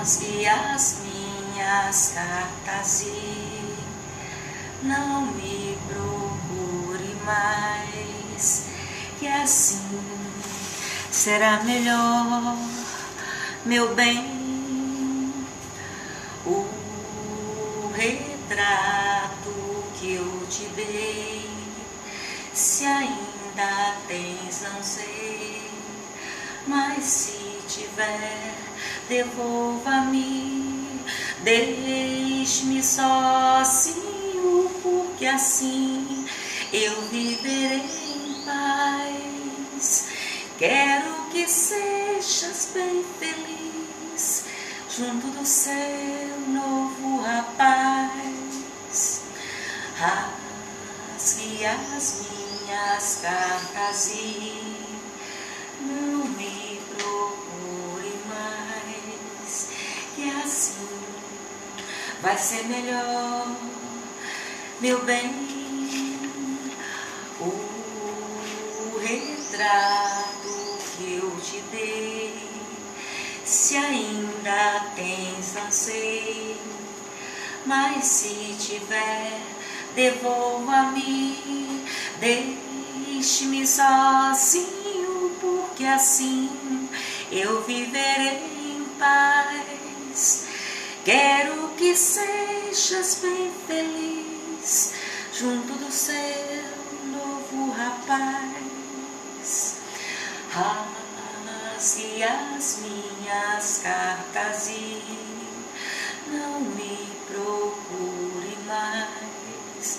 Rasgue as minhas cartas e não me procure mais, que assim será melhor, meu bem. O retrato que eu te dei, se ainda tens, não sei, mas se tiver, devolva-me, deixe-me sozinho, porque assim eu viverei em paz. Quero que sejas bem feliz, junto do seu novo rapaz. Rasgue as minhas cartas e não me procure mais, que assim vai ser melhor, meu bem. O retrato que eu te dei, se ainda tens, não sei, mas se tiver, devolva-me, deixe-me sozinho, porque assim eu viverei em paz. Quero que sejas bem feliz, junto do seu novo rapaz. Rasgue as minhas cartas e não me procure mais,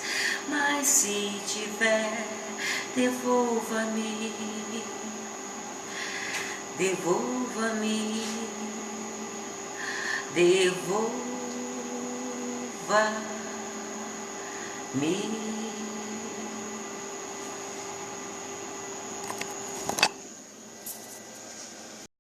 mas se tiver, devolva-me, devolva-me, devolva-me.